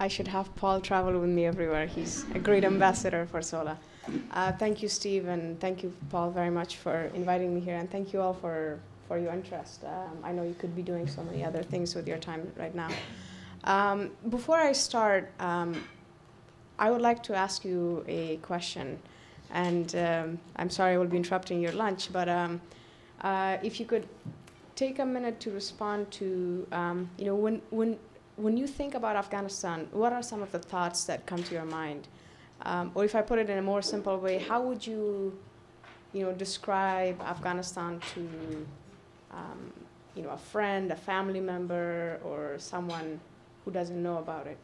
I should have Paul travel with me everywhere. He's a great ambassador for SOLA. Thank you, Steve, and thank you, Paul, very much for inviting me here, and thank you all for your interest. I know you could be doing so many other things with your time right now. Before I start, I would like to ask you a question, and I'm sorry I will be interrupting your lunch, but if you could take a minute to respond to, when you think about Afghanistan, what are some of the thoughts that come to your mind? Or if I put it in a more simple way, how would you, describe Afghanistan to, a friend, a family member, or someone who doesn't know about it?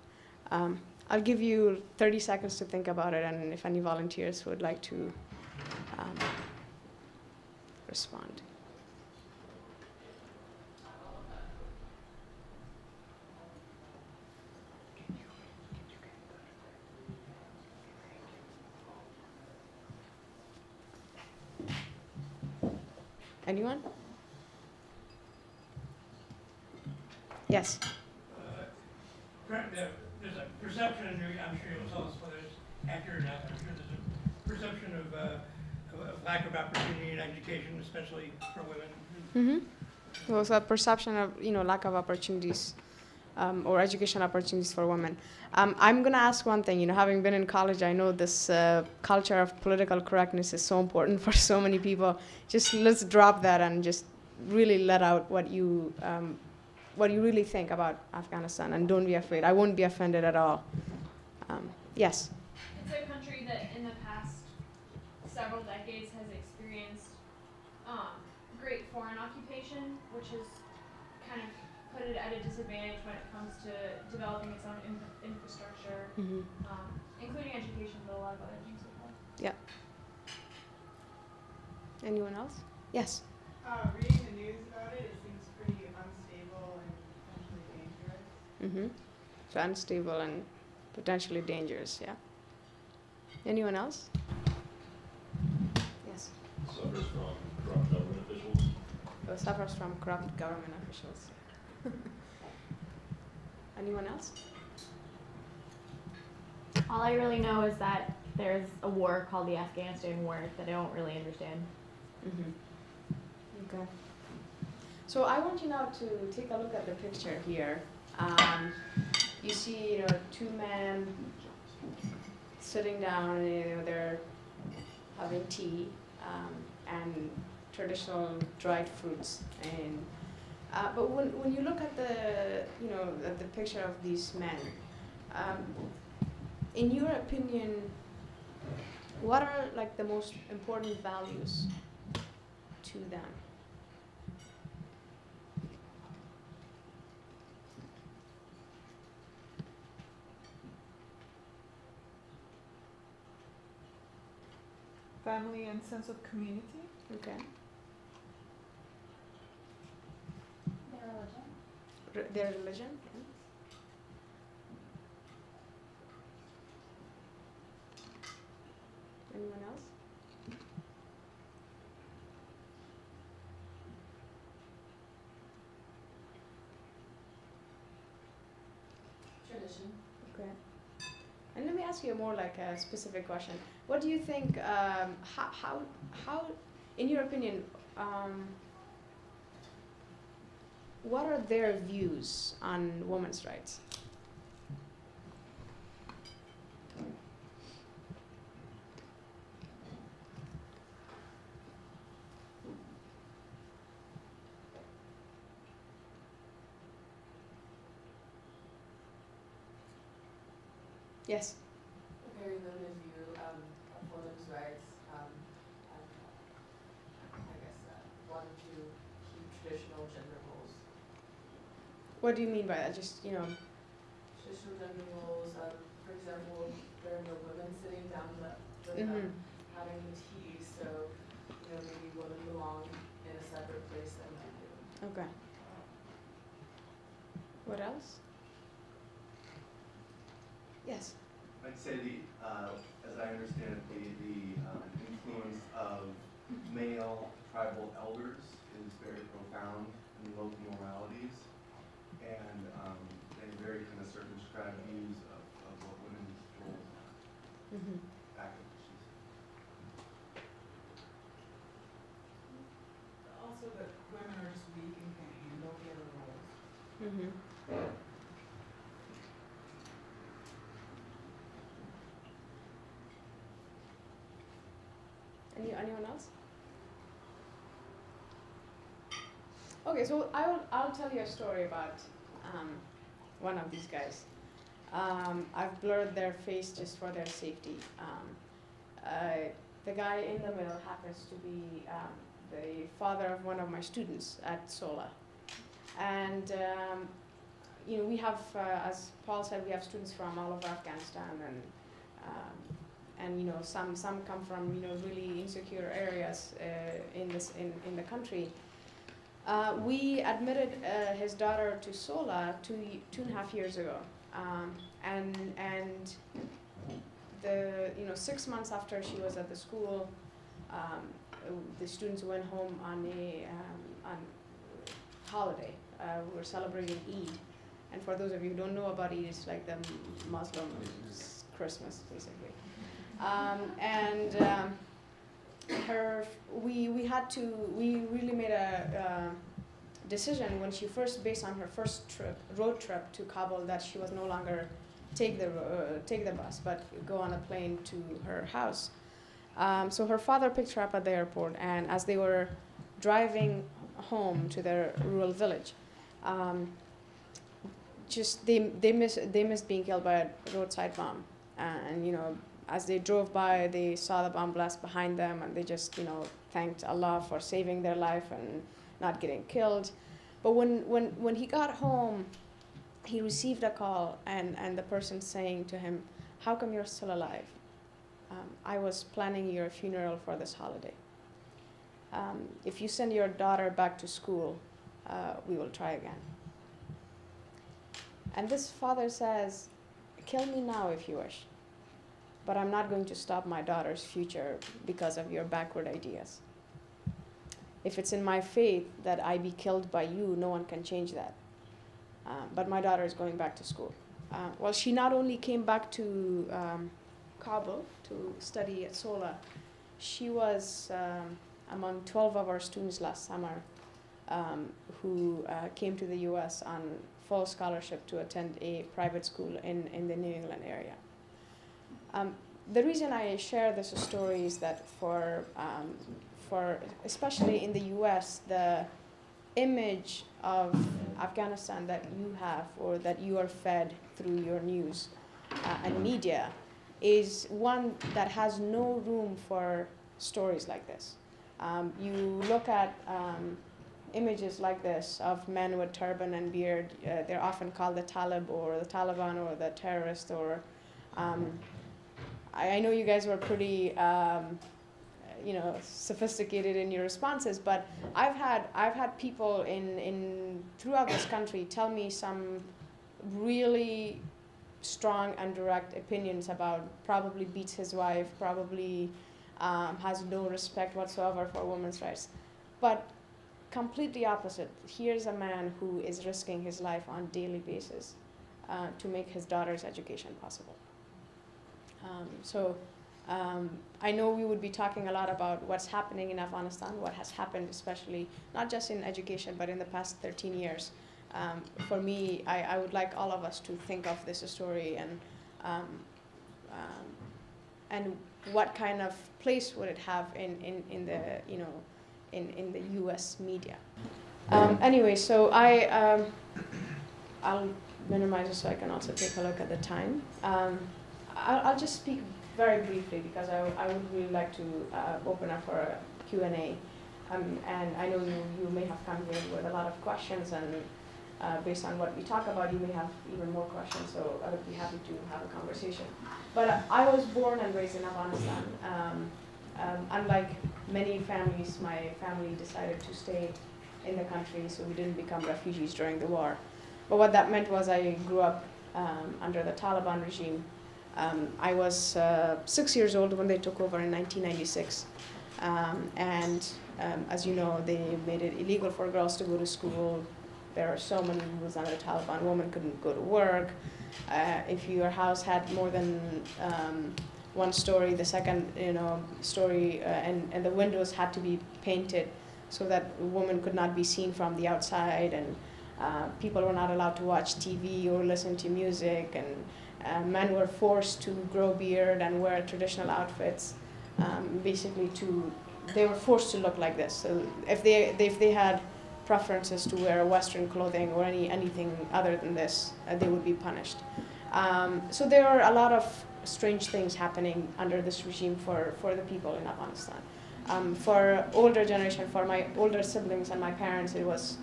I'll give you 30 seconds to think about it, and if any volunteers would like to respond. Anyone? Yes. There's a perception, I'm sure you'll tell us whether it's accurate or not, I'm sure there's a perception of lack of opportunity in education, especially for women. Mm-hmm. Well, so a perception of, lack of opportunities or education opportunities for women. I'm going to ask one thing. Having been in college, I know this culture of political correctness is so important for so many people. Just let's drop that and just really let out what you really think about Afghanistan, and don't be afraid. I won't be offended at all. Yes? It's a country that in the past several decades has experienced great foreign occupation, which has kind of put it at a disadvantage when it comes to developing its own infrastructure, Mm-hmm. Including education, but a lot of other things as well. Yeah. Anyone else? Yes? Reading the news about it, it seems pretty unstable and potentially dangerous. Mm-hmm. So unstable and potentially dangerous, yeah. Anyone else? Yes? Suffers from corrupt government officials. Oh, suffers from corrupt government officials. Anyone else? All I really know is that there's a war called the Afghanistan War that I don't really understand. Mm-hmm. Okay. So I want you now to take a look at the picture here. You see, two men sitting down, they're having tea and traditional dried fruits. And but when you look at the picture of these men, in your opinion, what are like the most important values to them? Family and sense of community. Okay. Their religion. Their religion? Yeah. Anyone else? Tradition. Okay. And let me ask you a more like a specific question. What do you think, how in your opinion, what are their views on women's rights? Yes. Very limited view of women's rights. I guess wanted to keep traditional gender roles. What do you mean by that? Just, Traditional gender roles. For example, there are no women sitting down with Mm-hmm. them having tea, so maybe women belong in a separate place than men do. Okay. What else? Yes. I'd say as I understand it, the influence of male tribal elders is very profound in local moralities, and they have very kind of circumscribed views active issues. Also that women are just weak and can't handle the other roles. Anyone else? Okay, so I'll tell you a story about one of these guys. I've blurred their face just for their safety. The guy in the middle happens to be the father of one of my students at SOLA. And we have, as Paul said, we have students from all over Afghanistan, and some come from really insecure areas in the country. We admitted his daughter to SOLA 2.5 years ago, and the 6 months after she was at the school, the students went home on on holiday. We were celebrating Eid, and for those of you who don't know about Eid, it's like the Muslim Christmas, basically. We really made a decision when she first, based on her first road trip to Kabul, that she was no longer take the bus, but go on a plane to her house. So her father picked her up at the airport, and as they were driving home to their rural village, they missed being killed by a roadside bomb, and as they drove by, they saw the bomb blast behind them, and they just thanked Allah for saving their life and not getting killed. But when he got home, he received a call, and the person saying to him, "How come you're still alive? I was planning your funeral for this holiday. If you send your daughter back to school, we will try again." And this father says, "Kill me now if you wish, but I'm not going to stop my daughter's future because of your backward ideas. If it's in my faith that I be killed by you, no one can change that. But my daughter is going back to school." Well, she not only came back to Kabul to study at SOLA, she was among 12 of our students last summer who came to the US on full scholarship to attend a private school in the New England area. The reason I share this story is that for especially in the US, the image of Afghanistan that you have or that you are fed through your news and media is one that has no room for stories like this. You look at images like this of men with turban and beard. They're often called the Talib or the Taliban or the terrorist. Or I know you guys were pretty sophisticated in your responses, but I've had people in throughout this country tell me some really strong and direct opinions about probably beats his wife, probably has no respect whatsoever for women's rights. But completely opposite. Here's a man who is risking his life on a daily basis to make his daughter's education possible. I know we would be talking a lot about what's happening in Afghanistan, what has happened, especially not just in education, but in the past 13 years. For me, I would like all of us to think of this story and what kind of place would it have in the U.S. media. Anyway, so I'll minimize it so I can also take a look at the time. I'll just speak very briefly because I would really like to open up for a Q&A. And I know you may have come here with a lot of questions, and based on what we talk about, you may have even more questions, so I would be happy to have a conversation. But I was born and raised in Afghanistan. Unlike many families, my family decided to stay in the country, so we didn't become refugees during the war. But what that meant was I grew up under the Taliban regime. I was 6 years old when they took over in 1996. As you know, they made it illegal for girls to go to school. There are so many rules under the Taliban. Women couldn't go to work. If your house had more than one story, the second story, and the windows had to be painted so that women could not be seen from the outside, and people were not allowed to watch TV or listen to music, and men were forced to grow beard and wear traditional outfits. Basically, they were forced to look like this. So if they had preferences to wear Western clothing or anything other than this, they would be punished. So there are a lot of strange things happening under this regime for the people in Afghanistan. For older generation, for my older siblings and my parents, it was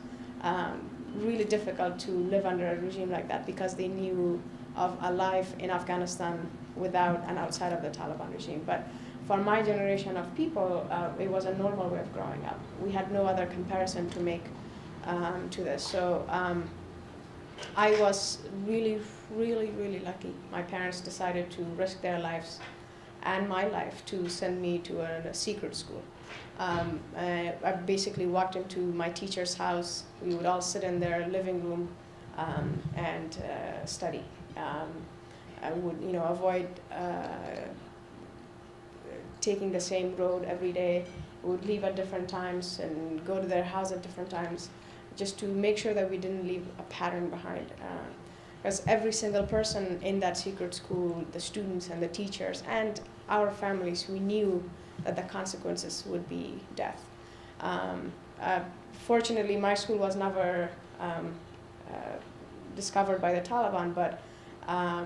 really difficult to live under a regime like that because they knew of a life in Afghanistan without and outside of the Taliban regime. But for my generation of people, it was a normal way of growing up. We had no other comparison to make to this. So I was really, really, really lucky. My parents decided to risk their lives and my life to send me to a secret school. I basically walked into my teacher's house. We would all sit in their living room and study. I would, avoid taking the same road every day. We would leave at different times and go to their house at different times, just to make sure that we didn't leave a pattern behind. Because every single person in that secret school, the students and the teachers and our families, we knew that the consequences would be death. Fortunately, my school was never discovered by the Taliban, but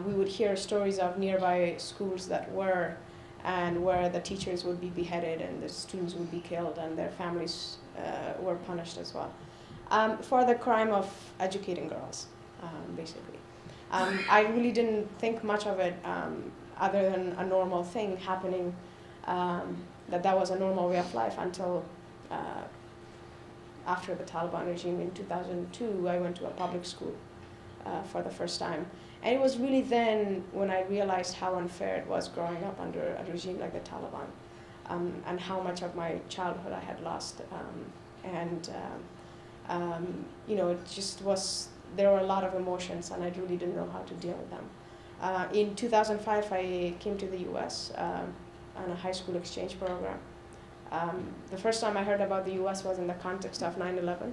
we would hear stories of nearby schools that were, and where the teachers would be beheaded and the students would be killed and their families were punished as well. For the crime of educating girls, basically. I really didn't think much of it other than a normal thing happening, that was a normal way of life until after the Taliban regime in 2002, I went to a public school for the first time. And it was really then when I realized how unfair it was growing up under a regime like the Taliban, and how much of my childhood I had lost. It just was, there were a lot of emotions and I really didn't know how to deal with them. In 2005, I came to the US on a high school exchange program. The first time I heard about the US was in the context of 9/11.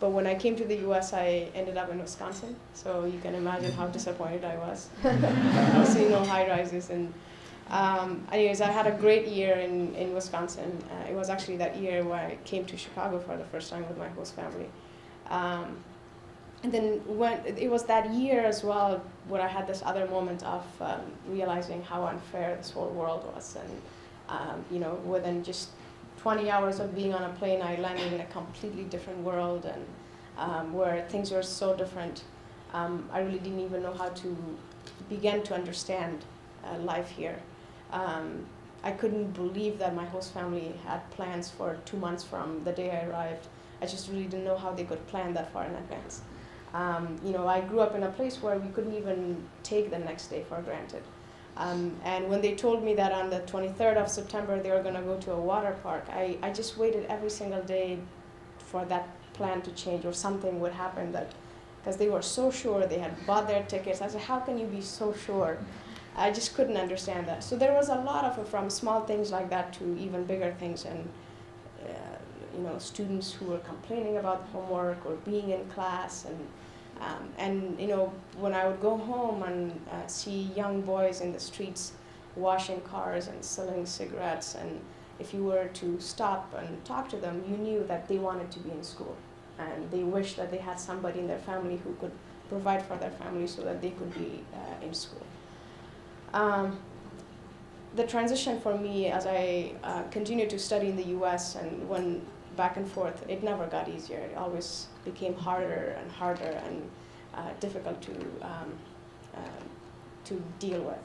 But when I came to the US, I ended up in Wisconsin, so you can imagine how disappointed I was. Seeing no high rises. And anyways, I had a great year in Wisconsin. It was actually that year where I came to Chicago for the first time with my host family. And then it was that year as well where I had this other moment of realizing how unfair this whole world was. And within just 20 hours of being on a plane, I landed in a completely different world, and where things were so different. I really didn't even know how to begin to understand life here. I couldn't believe that my host family had plans for 2 months from the day I arrived. I just really didn't know how they could plan that far in advance. I grew up in a place where we couldn't even take the next day for granted. And when they told me that on the 23rd of September they were going to go to a water park, I just waited every single day for that plan to change or something would happen, because they were so sure, they had bought their tickets. I said, how can you be so sure? I just couldn't understand that. So there was a lot of it, from small things like that to even bigger things, and students who were complaining about homework or being in class, and when I would go home and see young boys in the streets washing cars and selling cigarettes, and if you were to stop and talk to them, you knew that they wanted to be in school, and they wished that they had somebody in their family who could provide for their family so that they could be in school. The transition for me, as I continued to study in the US and went back and forth, it never got easier. It always became harder and harder and difficult to deal with.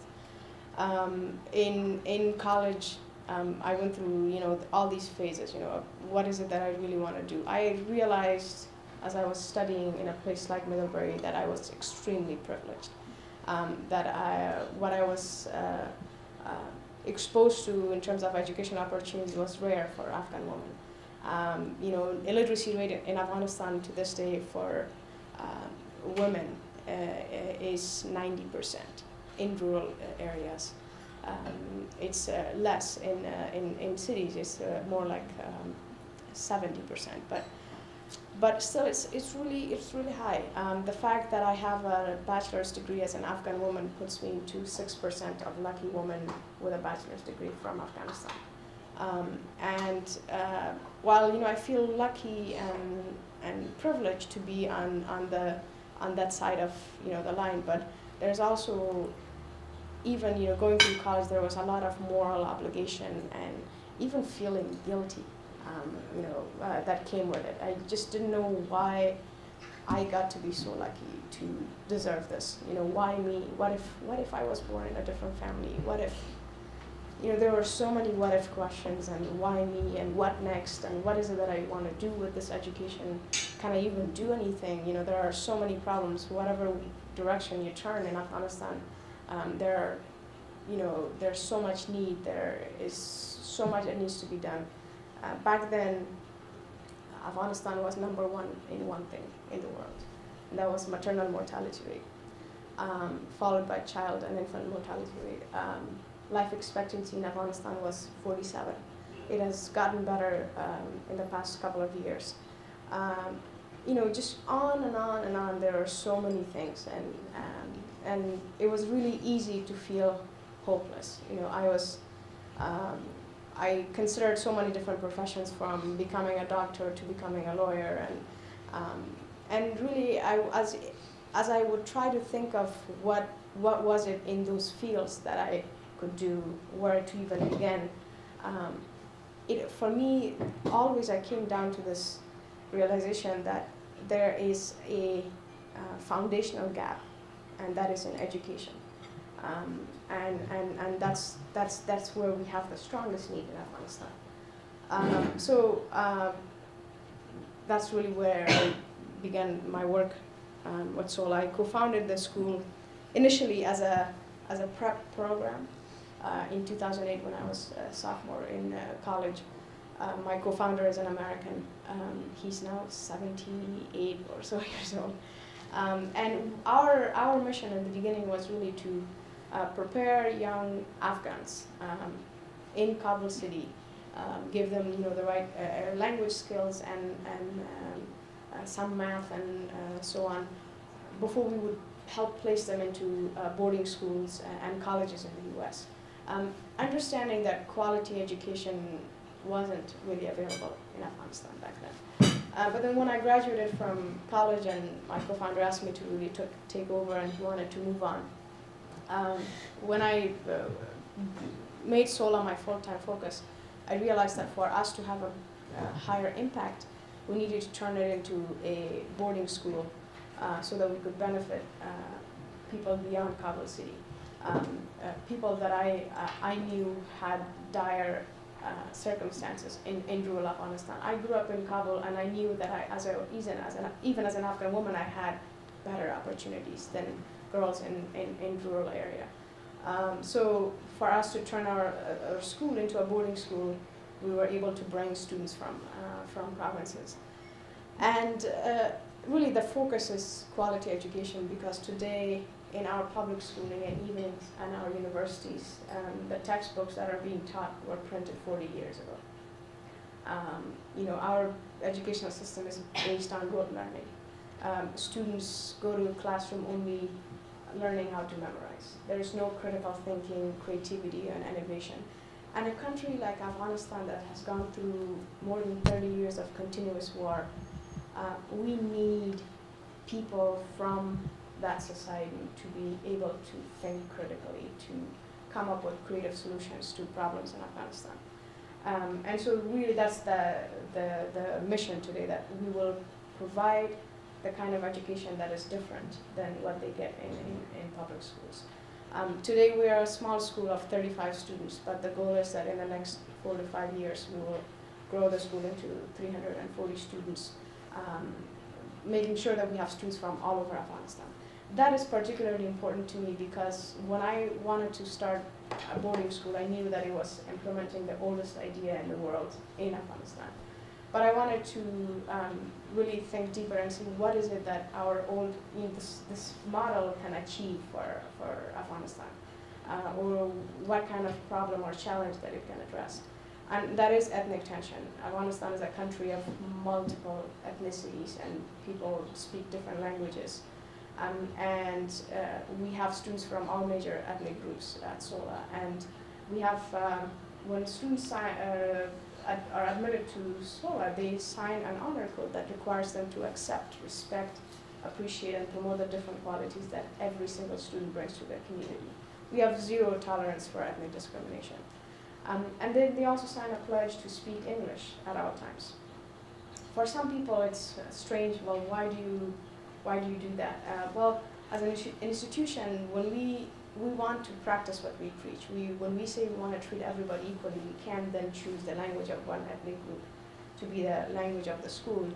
In college, I went through all these phases. What is it that I really want to do? I realized as I was studying in a place like Middlebury that I was extremely privileged. What I was exposed to in terms of education opportunities was rare for Afghan women. Illiteracy rate in Afghanistan to this day for women is 90% in rural areas. It's less in cities. It's more like 70%, but still it's really high. The fact that I have a bachelor's degree as an Afghan woman puts me into 6% of lucky women with a bachelor's degree from Afghanistan. While I feel lucky and privileged to be on that side of the line, but there's also, even going through college, there was a lot of moral obligation and even feeling guilty, that came with it. I just didn't know why I got to be so lucky to deserve this. Why me? What if I was born in a different family? What if, there were so many what if questions, and why me, and what next, and what is it that I want to do with this education? Can I even do anything? There are so many problems. Whatever direction you turn in Afghanistan, there's so much need. There is so much that needs to be done. Back then, Afghanistan was #1 in one thing in the world, and that was maternal mortality rate, followed by child and infant mortality rate. Life expectancy in Afghanistan was 47. It has gotten better in the past couple of years. Just on and on and on. There are so many things, and it was really easy to feel hopeless. I considered so many different professions, from becoming a doctor to becoming a lawyer, and really, as I would try to think of what was it in those fields that I could do, where to even begin. For me, always I came down to this realization that there is a foundational gap, and that is in education. And that's where we have the strongest need in Afghanistan. That's really where I began my work with SOLA. I co-founded the school initially as a prep program in 2008 when I was a sophomore in college. My co-founder is an American. He's now 78 or so years old. And our mission in the beginning was really to prepare young Afghans in Kabul city, give them the right language skills and some math and so on, before we would help place them into boarding schools and colleges in the US. Understanding that quality education wasn't really available in Afghanistan back then. But then when I graduated from college and my co-founder asked me to really take over, and he wanted to move on, when I made SOLA my full-time focus, I realized that for us to have a higher impact, we needed to turn it into a boarding school so that we could benefit people beyond Kabul city. People that I knew had dire circumstances in rural Afghanistan. I grew up in Kabul, and I knew that even as an Afghan woman, I had better opportunities than girls in rural area. So for us to turn our school into a boarding school, we were able to bring students from provinces. And really the focus is quality education, because today in our public schooling and even in our universities, the textbooks that are being taught were printed 40 years ago. Our educational system is based on rote learning. Students go to a classroom only learning how to memorize. There is no critical thinking, creativity, and innovation. And a country like Afghanistan that has gone through more than 30 years of continuous war, we need people from that society to be able to think critically, to come up with creative solutions to problems in Afghanistan. And so really that's the mission today, that we will provide the kind of education that is different than what they get in public schools. Today we are a small school of 35 students, but the goal is that in the next 4 to 5 years we will grow the school into 340 students, making sure that we have students from all over Afghanistan. That is particularly important to me because when I wanted to start a boarding school, I knew that it was implementing the oldest idea in the world in Afghanistan. But I wanted to really think deeper and see what is it that our old, this model can achieve for Afghanistan. or what kind of problem or challenge that it can address. And that is ethnic tension. Afghanistan is a country of multiple ethnicities and people speak different languages. We have students from all major ethnic groups at SOLA. And we have, when students are admitted to SOLA, they sign an honor code that requires them to accept, respect, appreciate, and promote the different qualities that every single student brings to their community. We have zero tolerance for ethnic discrimination. And then they also sign a pledge to speak English at all times. For some people, it's strange. Well, why do you do that? Well, as an institution, when we want to practice what we preach. When we say we want to treat everybody equally, we can then choose the language of one ethnic group to be the language of the school.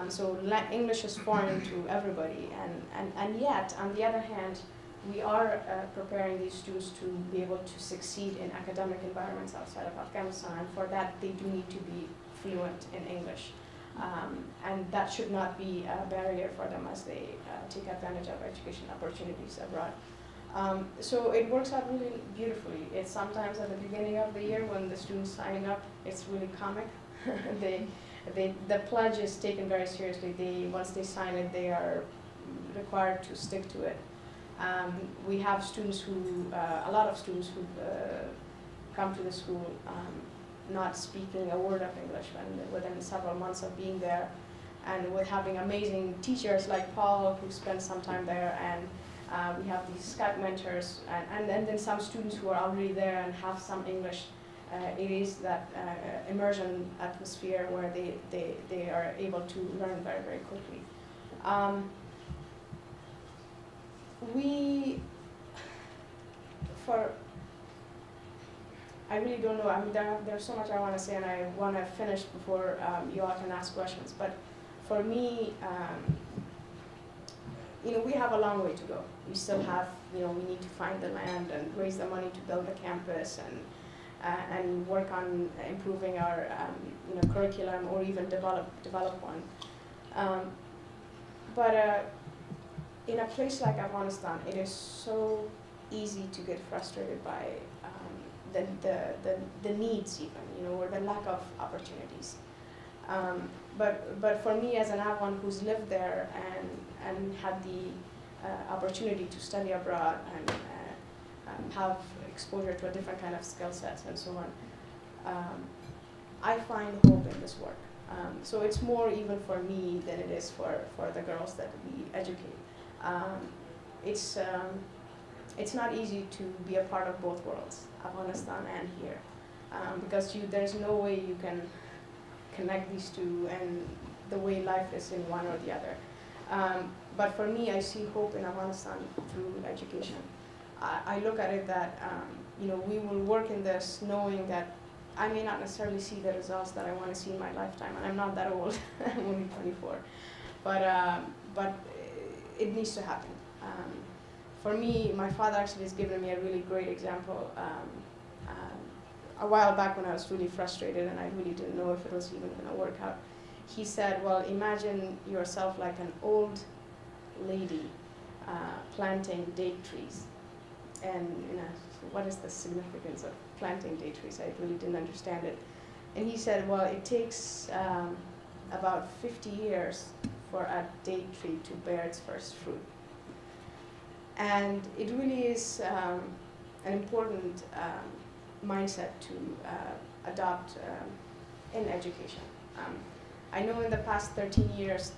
So English is foreign to everybody, and yet, on the other hand, we are preparing these students to be able to succeed in academic environments outside of Afghanistan, and for that they do need to be fluent in English. And that should not be a barrier for them as they take advantage of education opportunities abroad. So it works out really beautifully. It's sometimes at the beginning of the year when the students signing up, it's really comic. The pledge is taken very seriously. Once they sign it, they are required to stick to it. We have students who, a lot of students who come to the school not speaking a word of English within several months of being there, and with having amazing teachers like Paul who spent some time there, and we have these Skype mentors, and then some students who are already there and have some English. It is that immersion atmosphere where they are able to learn very, very quickly. I really don't know. I mean, there's so much I want to say, and I want to finish before you all can ask questions. But for me, we have a long way to go. We still have, we need to find the land and raise the money to build the campus and work on improving our, curriculum, or even develop one. But in a place like Afghanistan, it is so easy to get frustrated by the needs even, or the lack of opportunities. But for me as an Afghan who's lived there and had the opportunity to study abroad and have exposure to a different kind of skill sets and so on, I find hope in this work. So it's more even for me than it is for the girls that we educate. It's not easy to be a part of both worlds, Afghanistan and here, because there's no way you can connect these two and the way life is in one or the other. But for me, I see hope in Afghanistan through education. I look at it that we will work in this knowing that I may not necessarily see the results that I want to see in my lifetime, and I'm not that old. I'm only 24, but it needs to happen. For me, my father actually has given me a really great example. A while back when I was really frustrated and I really didn't know if it was even going to work out, he said, well, imagine yourself like an old lady planting date trees. And what is the significance of planting date trees? I really didn't understand it. And he said, well, it takes about 50 years for a date tree to bear its first fruit. And it really is an important mindset to adopt in education. I know in the past 13 years,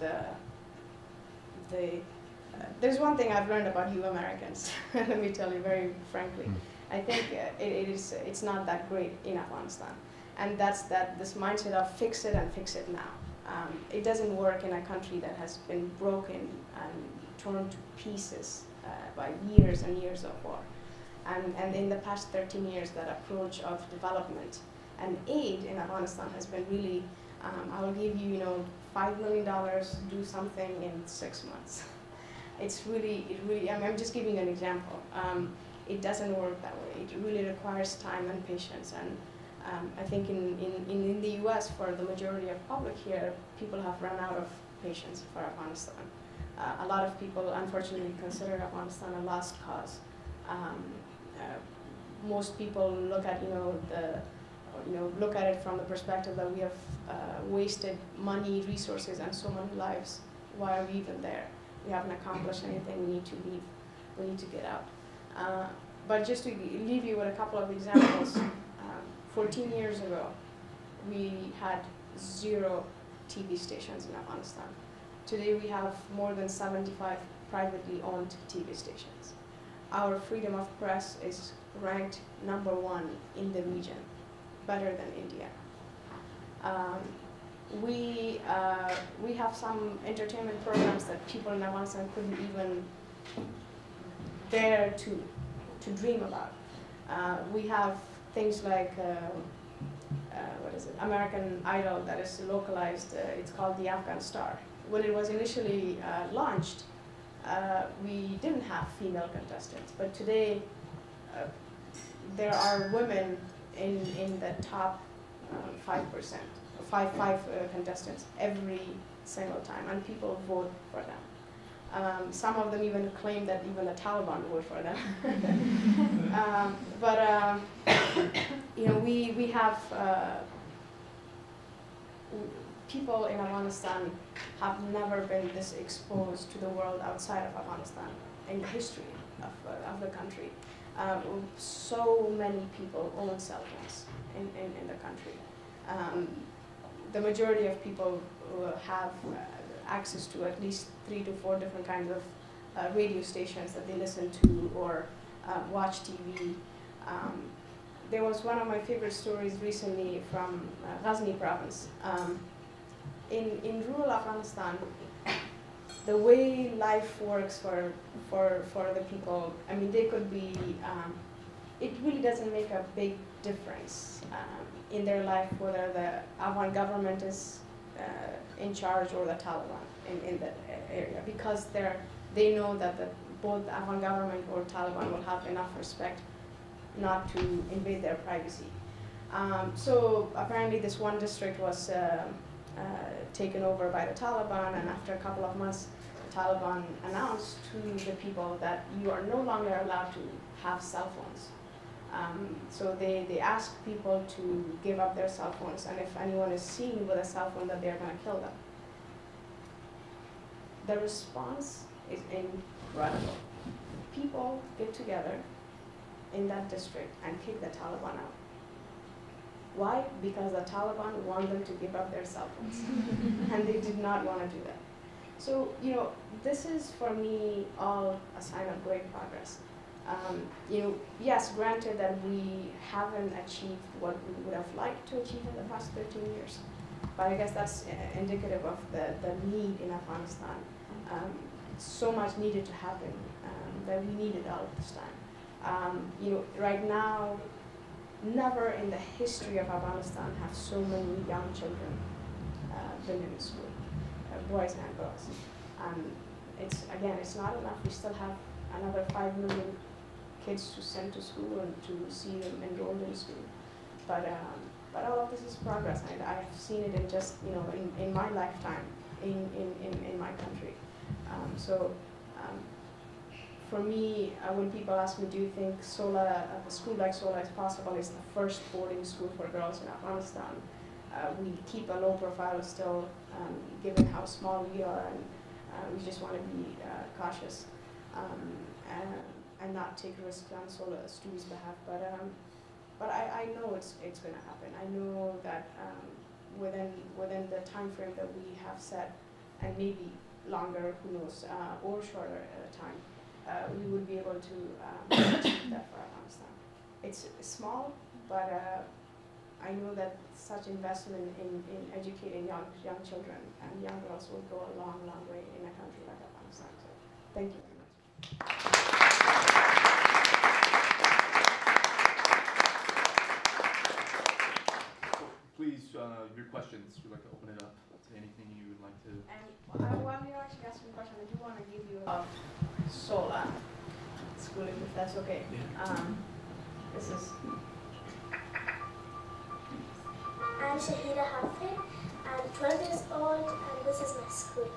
there's one thing I've learned about you Americans, let me tell you very frankly. I think it's not that great in Afghanistan. And that's this mindset of fix it and fix it now. It doesn't work in a country that has been broken and torn to pieces by years and years of war. And in the past 13 years, that approach of development and aid in Afghanistan has been really, I will give you, $5 million, do something in 6 months. It really, I'm just giving an example. It doesn't work that way. It really requires time and patience. And I think in the US, for the majority of public here, people have run out of patience for Afghanistan. A lot of people, unfortunately, consider Afghanistan a lost cause. most people look at look at it from the perspective that we have wasted money, resources, and so many lives. Why are we even there? We haven't accomplished anything. We need to leave. We need to get out. But just to leave you with a couple of examples, 14 years ago, we had 0 TV stations in Afghanistan. Today we have more than 75 privately owned TV stations. Our freedom of press is ranked #1 in the region, better than India. We have some entertainment programs that people in Afghanistan couldn't even dare to dream about. We have things like American Idol that is localized. It's called the Afghan Star. When it was initially launched, we didn't have female contestants, but today there are women in the top 5%, five contestants every single time, and people vote for them. Some of them even claim that even the Taliban vote for them. We have people in Afghanistan have never been this exposed to the world outside of Afghanistan in the history of the country. So many people own cell phones in the country. The majority of people have access to at least 3 to 4 different kinds of radio stations that they listen to or watch TV. There was one of my favorite stories recently from Ghazni province. In rural Afghanistan, the way life works for the people, I mean, they could be, it really doesn't make a big difference in their life whether the Afghan government is in charge or the Taliban in that area, because they know that both the Afghan government or Taliban will have enough respect not to invade their privacy. So apparently this one district was taken over by the Taliban, and after a couple of months, the Taliban announced to the people that you are no longer allowed to have cell phones. So they asked people to give up their cell phones, and if anyone is seen with a cell phone, that they're going to kill them. The response is incredible. People get together in that district and kick the Taliban out. Why? Because the Taliban want them to give up their cell phones, and they did not want to do that. So, this is for me all a sign of great progress. Yes, granted that we haven't achieved what we would have liked to achieve in the past 13 years, but I guess that's indicative of the need in Afghanistan. So much needed to happen that we needed all of this time. Right now, never in the history of Afghanistan have so many young children been in school, boys and girls. It's not enough. We still have another 5 million kids to send to school and to see them enrolled in school. But all of this is progress, and I have seen it in just in my lifetime in my country. For me, when people ask me, do you think SOLA, a school like SOLA is possible, it's the first boarding school for girls in Afghanistan. We keep a low profile still, given how small we are, and we just want to be cautious and not take risks on SOLA students' behalf. But I know it's going to happen. I know that within the time frame that we have set, and maybe longer, who knows, or shorter at a time, we would be able to achieve that for Afghanistan. It's small, but I know that such investment in educating young children and young girls will go a long, long way in a country like Afghanistan. So, thank you very much. Please, your questions. We'd like to open it up to anything you would like to. And while you're actually asking a question, I do want to give you SOLA schooling, if that's okay. This is. I'm Shahida Hafid. I'm 12 years old, and this is my school.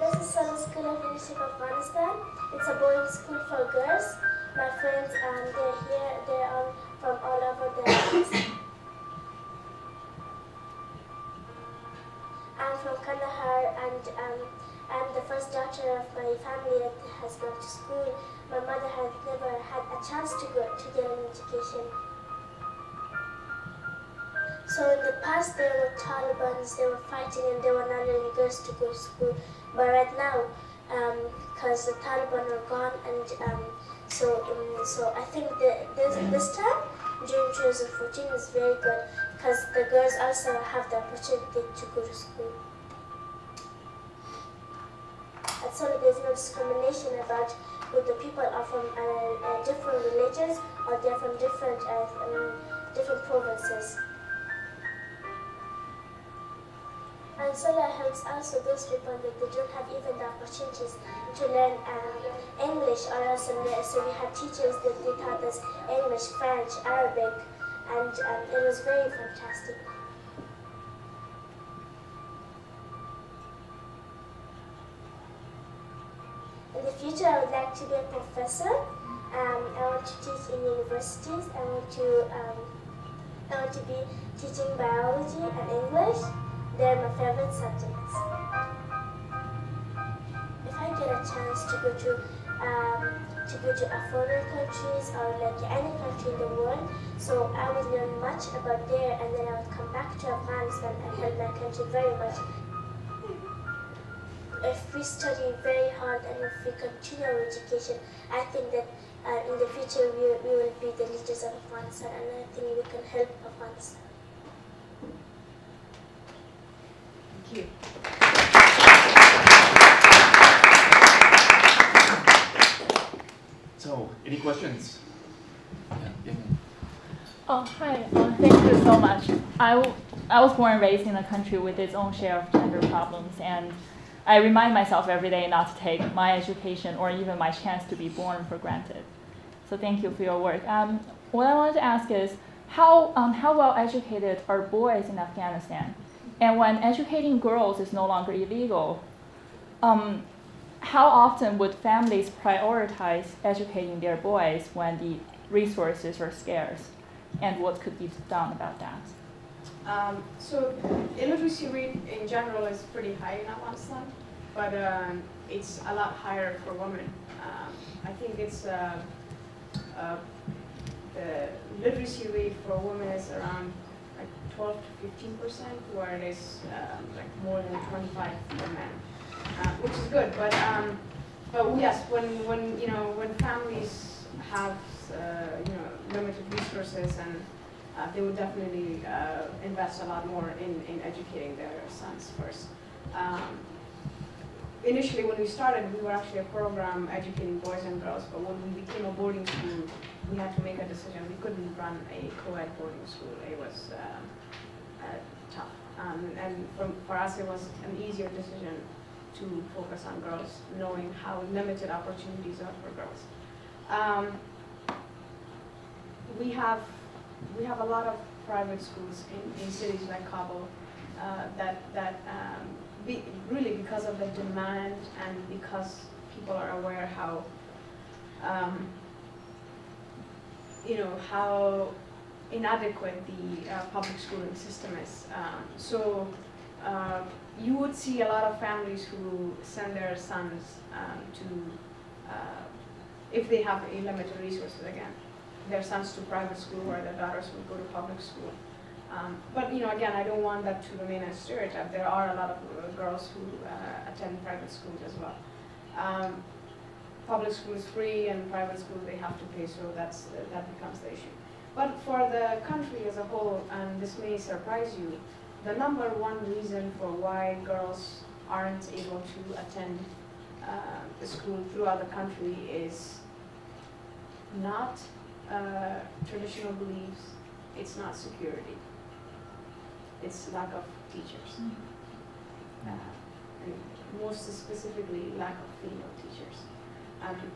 This is is SOLA School of Leadership Afghanistan. It's a boarding school for girls. My friends, they're here. They're all from all over the place. I'm from Kandahar, and I'm the first daughter of my family that has gone to school. My mother has never had a chance to get an education. So in the past there were Talibans, they were fighting and they were not letting girls to go to school. But right now, because the Taliban are gone, and so I think that this time, during 2014, is very good, because the girls also have the opportunity to go to school. At SOLA, there's no discrimination about whether the people are from different religions or they're from different provinces. And SOLA helps also those people that they don't have even the opportunities to learn English, or else, so we had teachers that they taught us English, French, Arabic, and it was very fantastic. In the future, I would like to be a professor. I want to teach in universities. I want to be teaching biology and English. They're my favorite subjects. If I get a chance to go to foreign countries or like any country in the world, so I would learn much about there, and then I would come back to Afghanistan and help my country very much. If we study very hard and if we continue our education, I think that in the future we will be the leaders of Afghanistan, and I think we can help Afghanistan. Thank you. So, any questions? Yeah. Oh, hi. Thank you so much. I was born and raised in a country with its own share of gender problems, and I remind myself every day not to take my education or even my chance to be born for granted. So thank you for your work. What I wanted to ask is, how well educated are boys in Afghanistan? And when educating girls is no longer illegal, how often would families prioritize educating their boys when the resources are scarce? And what could be done about that? So illiteracy rate in general is pretty high in Afghanistan, but it's a lot higher for women. I think it's the literacy rate for women is around like 12 to 15%, where it is like more than 25 for men, which is good. But yes, when families have limited resources, and they would definitely invest a lot more in educating their sons first. Initially, when we started, we were actually a program educating boys and girls, but when we became a boarding school, we had to make a decision. We couldn't run a co-ed boarding school. It was tough. And for us, it was an easier decision to focus on girls, knowing how limited opportunities are for girls. We have a lot of private schools in cities like Kabul really because of the demand and because people are aware how how inadequate the public schooling system is. So you would see a lot of families who send their sons if they have a limited resources again, their sons to private school, where their daughters would go to public school. But again, I don't want that to remain a stereotype. There are a lot of girls who attend private schools as well. Public school is free, and private school they have to pay, so that becomes the issue. But for the country as a whole, and this may surprise you, the number one reason for why girls aren't able to attend the school throughout the country is not traditional beliefs, it's not security, it's lack of teachers. And most specifically, lack of female teachers.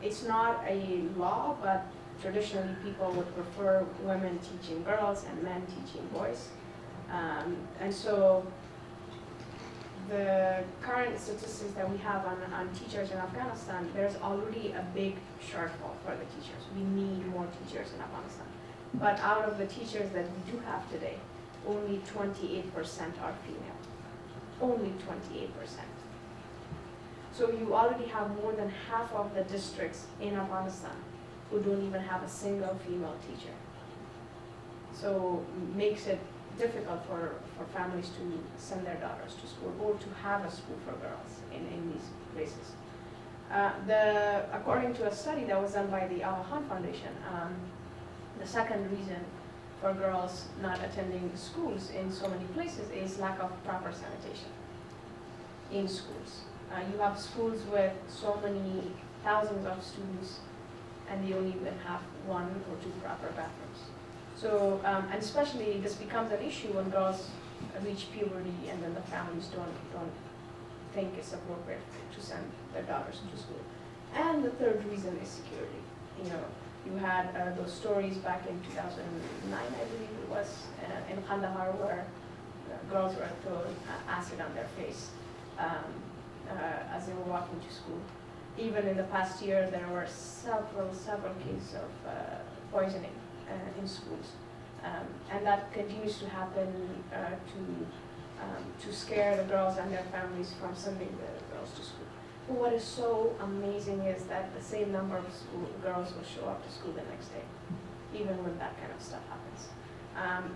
It's not a law, but traditionally people would prefer women teaching girls and men teaching boys. And so the current statistics that we have on teachers in Afghanistan, there's already a big shortfall for the teachers. We need more teachers in Afghanistan. But out of the teachers that we do have today, only 28% are female. Only 28%. So you already have more than half of the districts in Afghanistan who don't even have a single female teacher. So makes it difficult for families to send their daughters to school or to have a school for girls in these places. According to a study that was done by the Afghan Foundation, the second reason for girls not attending schools in so many places is lack of proper sanitation in schools. You have schools with so many thousands of students and they only even have 1 or 2 proper bathrooms. So, and especially this becomes an issue when girls reach puberty and then the families don't think it's appropriate to send their daughters to school. And the third reason is security. You know, you had those stories back in 2009, I believe it was, in Kandahar, where girls were thrown acid on their face as they were walking to school. Even in the past year, there were several cases of poisoning in schools, and that continues to happen to scare the girls and their families from sending the girls to school. But what is so amazing is that the same number of girls will show up to school the next day, even when that kind of stuff happens.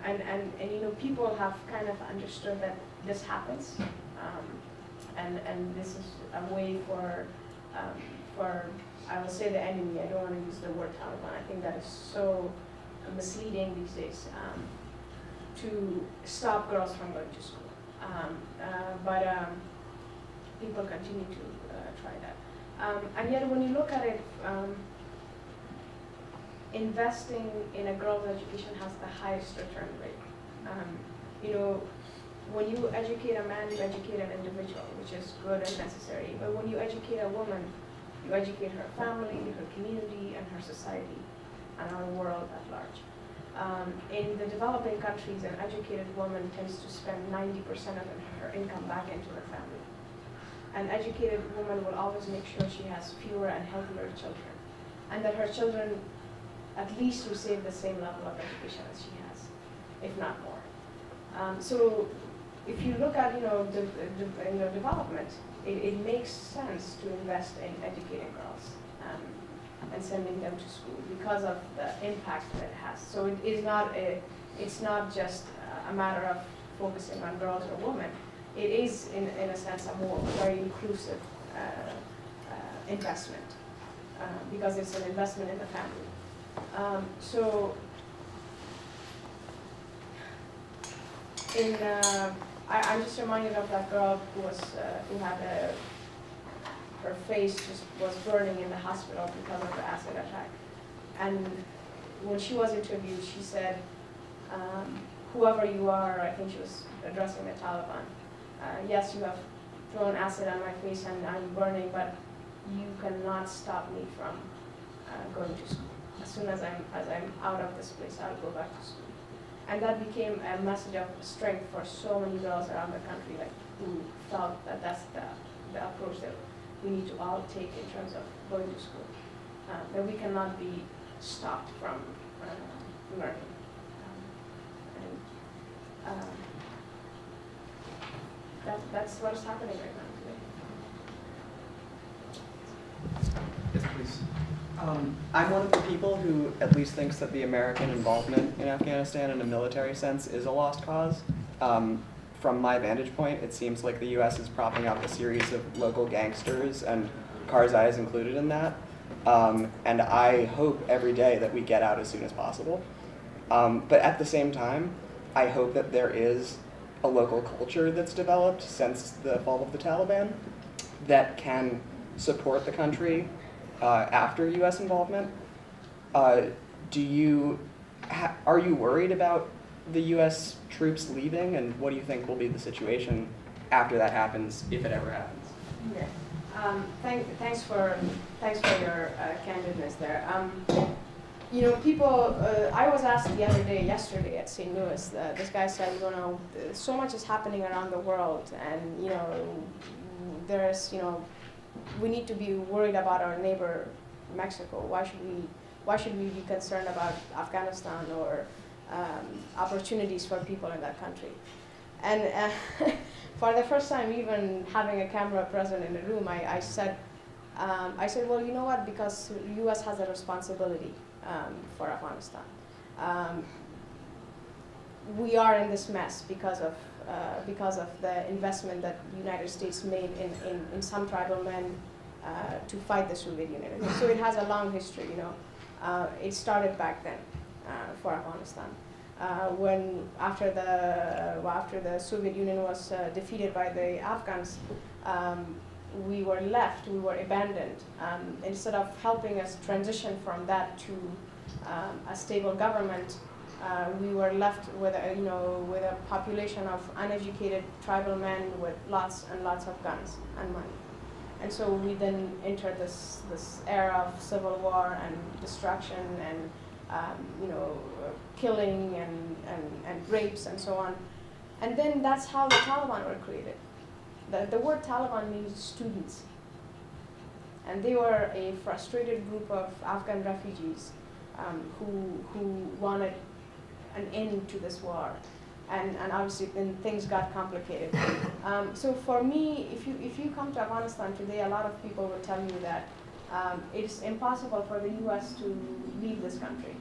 And you know, people have kind of understood that this happens, and this is a way for I will say the enemy. I don't want to use the word Taliban. I think that is so misleading these days to stop girls from going to school. But people continue to try that. And yet when you look at it, investing in a girl's education has the highest return rate. You know, when you educate a man, you educate an individual, which is good and necessary. But when you educate a woman, you educate her family, her community, and her society, and our world at large. In the developing countries, an educated woman tends to spend 90% of her income back into her family. An educated woman will always make sure she has fewer and healthier children, and that her children at least receive the same level of education as she has, if not more. So if you look at development, it makes sense to invest in educating girls and sending them to school because of the impact that it has. So it is not it's not just a matter of focusing on girls or women. It is, in a sense, a more very inclusive investment because it's an investment in the family. I'm just reminded of that girl who had her face just was burning in the hospital because of the acid attack. And when she was interviewed, she said, whoever you are, I think she was addressing the Taliban, yes, you have thrown acid on my face and I'm burning, but you cannot stop me from going to school. As soon as I'm out of this place, I'll go back to school. And that became a message of strength for so many girls around the country, like, who felt that that's the approach that we need to all take in terms of going to school. That we cannot be stopped from learning. That's what is happening right now today. Yes, please. I'm one of the people who at least thinks that the American involvement in Afghanistan in a military sense is a lost cause. From my vantage point, it seems like the US is propping up a series of local gangsters, and Karzai is included in that. And I hope every day that we get out as soon as possible. But at the same time, I hope that there is a local culture that's developed since the fall of the Taliban that can support the country after U.S. involvement. Are you worried about the U.S. troops leaving, and what do you think will be the situation after that happens, if it ever happens? Yeah. Thanks for your candidness there. you know, people, I was asked the other day, yesterday at St. Louis, this guy said, you know, so much is happening around the world, and, you know, there's, you know, we need to be worried about our neighbor, Mexico. Why should we be concerned about Afghanistan or opportunities for people in that country? And for the first time, even having a camera present in the room, I said, well, you know what, because the US has a responsibility for Afghanistan. We are in this mess because of the investment that the United States made in some tribal men to fight the Soviet Union. So it has a long history, you know. It started back then for Afghanistan. When after the Soviet Union was defeated by the Afghans, we were abandoned. Instead of helping us transition from that to a stable government, we were left with a population of uneducated tribal men with lots and lots of guns and money. And so we then entered this era of civil war and destruction and killing and rapes and so on. And then that's how the Taliban were created. The word Taliban means students. And they were a frustrated group of Afghan refugees who wanted an end to this war. And obviously then things got complicated. So for me, if you come to Afghanistan today, a lot of people will tell you that it's impossible for the US to leave this country.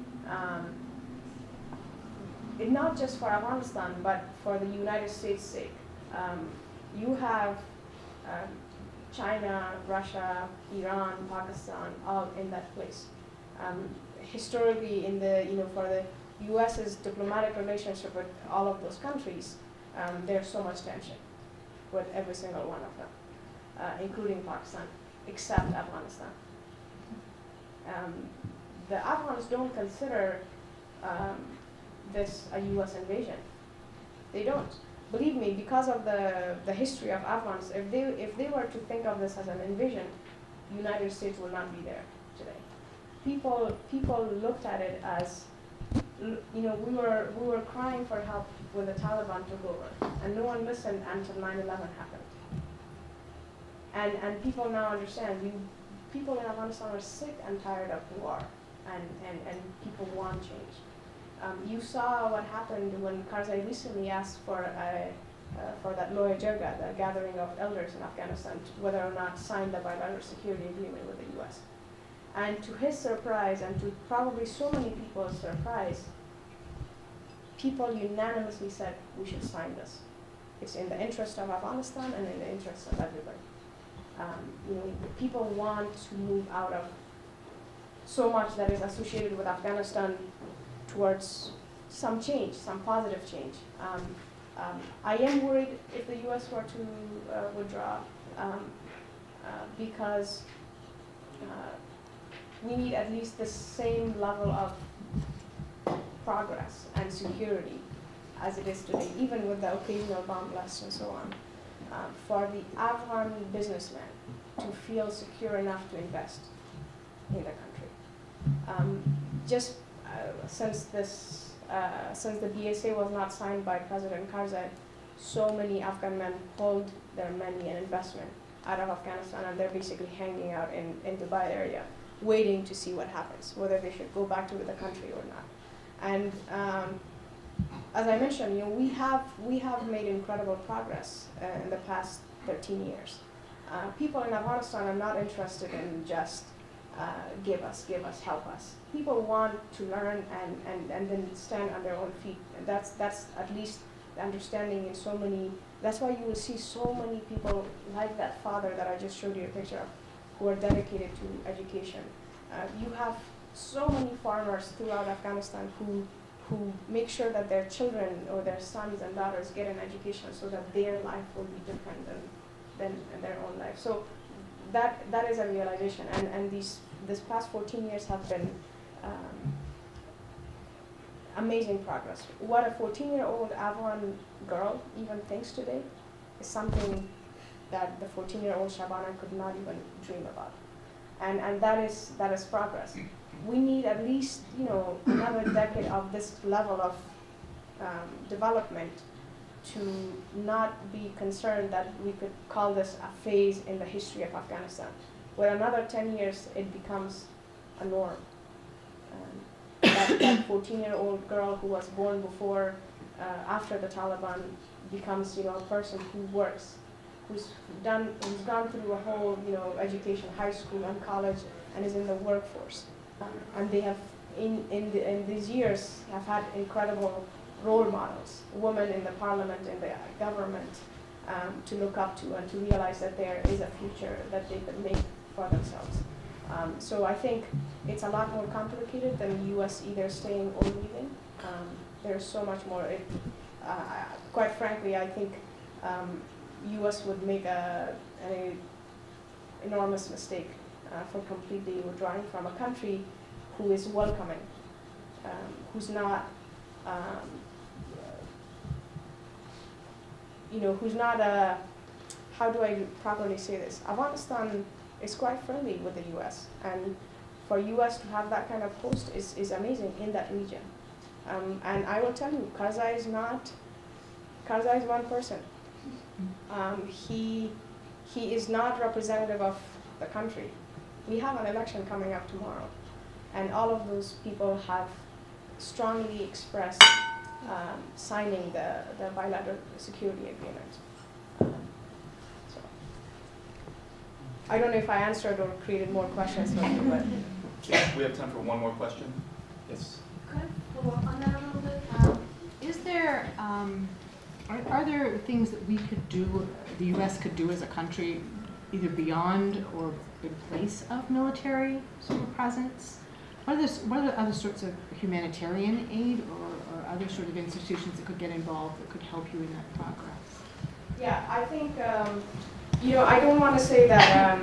Not just for Afghanistan, but for the United States' sake. You have China, Russia, Iran, Pakistan, all in that place. Historically, for the U.S.'s diplomatic relationship with all of those countries, there's so much tension with every single one of them, including Pakistan, except Afghanistan. The Afghans don't consider this a U.S. invasion. They don't. Believe me, because of the history of Afghans, if they were to think of this as an invasion, the United States would not be there today. People looked at it as, we were crying for help when the Taliban took over, and no one listened until 9/11 happened. And people now understand. People in Afghanistan are sick and tired of the war, and people want change. You saw what happened when Karzai recently asked for that Loya Jirga, the gathering of elders in Afghanistan, whether or not sign the bilateral security agreement with the U.S. And to his surprise, and to probably so many people's surprise, people unanimously said we should sign this. It's in the interest of Afghanistan and in the interest of everybody. People want to move out of so much that is associated with Afghanistan towards some change, some positive change. I am worried if the U.S. were to withdraw because we need at least the same level of progress and security as it is today, even with the occasional bomb blasts and so on, for the Afghan businessman to feel secure enough to invest in the country. Since the BSA was not signed by President Karzai, so many Afghan men pulled their money and investment out of Afghanistan, and they're basically hanging out in Dubai area, waiting to see what happens, whether they should go back to the country or not. And as I mentioned, we have made incredible progress in the past 13 years. People in Afghanistan are not interested in just give us, help us. People want to learn and then stand on their own feet. And that's at least the understanding in so many. That's why you will see so many people like that father that I just showed you a picture of, who are dedicated to education. You have so many farmers throughout Afghanistan who make sure that their children or their sons and daughters get an education so that their life will be different than their own life. So that is a realization, and this past 14 years have been amazing progress. What a 14-year-old Afghan girl even thinks today is something that the 14-year-old Shabana could not even dream about, and that is progress. we need at least, you know, another decade of this level of development to not be concerned that we could call this a phase in the history of Afghanistan. Where another 10 years, it becomes a norm. That 14-year-old girl who was born before, after the Taliban, becomes, you know, a person who works, who's gone through a whole, you know, education, high school and college, and is in the workforce. And they have, in these years, have had incredible role models, women in the parliament, in the government, to look up to and to realize that there is a future that they could make for themselves. So I think it's a lot more complicated than the U.S. either staying or leaving. There's so much more. Quite frankly, I think U.S. would make an enormous mistake for completely withdrawing from a country who is welcoming, who's not, you know, who's not a, how do I properly say this? Afghanistan is quite friendly with the U.S. and for U.S. to have that kind of host is amazing in that region. And I will tell you, Karzai is one person. He is not representative of the country. We have an election coming up tomorrow, and all of those people have strongly expressed signing the bilateral security agreement. So I don't know if I answered or created more questions for you, but we have time for one more question. Yes. Could I follow up on that a little bit? Is there, are there things that we could do, the U.S. could do as a country, either beyond or in place of military sort of presence? What are the other sorts of humanitarian aid or other sort of institutions that could get involved that could help you in that progress? Yeah, I think, you know, I don't want to say that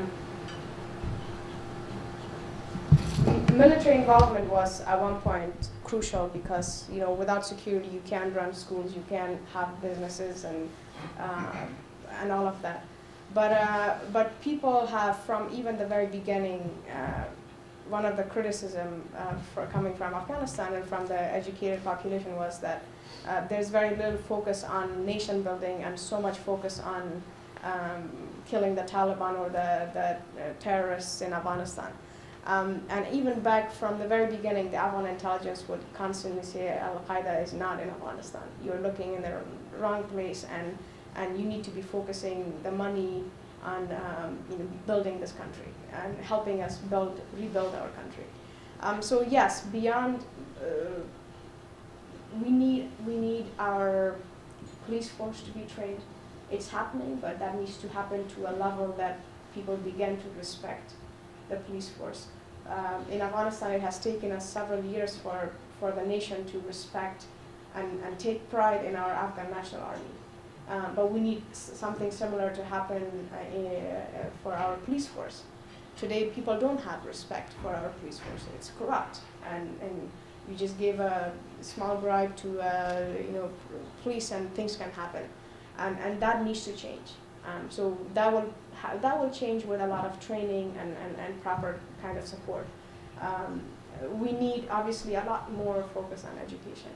military involvement was at one point crucial because, you know, without security you can't run schools, you can't have businesses and all of that. But people have, from even the very beginning, one of the criticism for coming from Afghanistan and from the educated population was that there's very little focus on nation building and so much focus on killing the Taliban or the terrorists in Afghanistan. And even back from the very beginning, the Afghan intelligence would constantly say Al-Qaeda is not in Afghanistan. You're looking in the wrong place, and you need to be focusing the money on you know, building this country and helping us rebuild our country. So yes, beyond, we need our police force to be trained. It's happening, but that needs to happen to a level that people begin to respect the police force. In Afghanistan, it has taken us several years for the nation to respect and take pride in our Afghan National Army. But we need something similar to happen for our police force. Today, people don't have respect for our police force. It's corrupt, and you just give a small bribe to you know, police and things can happen. And that needs to change. So that will change with a lot of training and proper kind of support. We need obviously a lot more focus on education.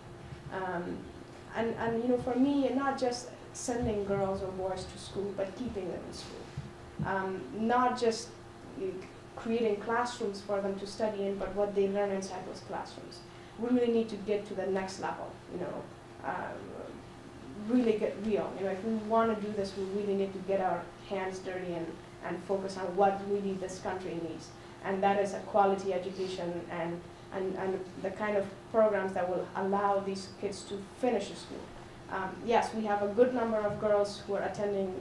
And you know, for me, not just sending girls or boys to school, but keeping them in school. Not just creating classrooms for them to study in, but what they learn inside those classrooms. We really need to get to the next level, you know, really get real. You know, if we want to do this, we really need to get our hands dirty and focus on what really this country needs. And that is a quality education and the kind of programs that will allow these kids to finish school. Yes, we have a good number of girls who are attending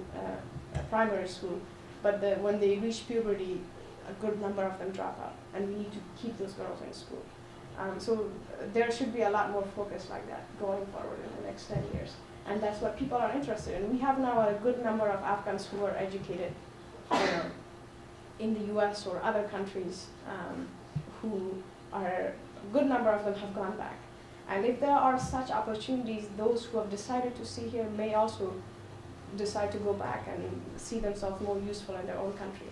primary school, but when they reach puberty, a good number of them drop out, and we need to keep those girls in school. So there should be a lot more focus like that going forward in the next 10 years. And that's what people are interested in. We have now a good number of Afghans who are educated in the US or other countries who are, a good number of them have gone back. And if there are such opportunities, those who have decided to stay here may also decide to go back and see themselves more useful in their own country.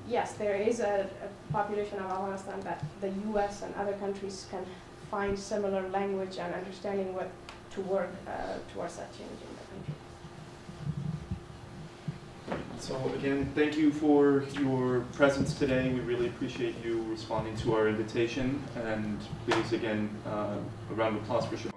Yes, there is a population of Afghanistan that the U.S. and other countries can find similar language and understanding what to work towards that change in the country. So again, thank you for your presence today. We really appreciate you responding to our invitation. And please, again, a round of applause for Shabana.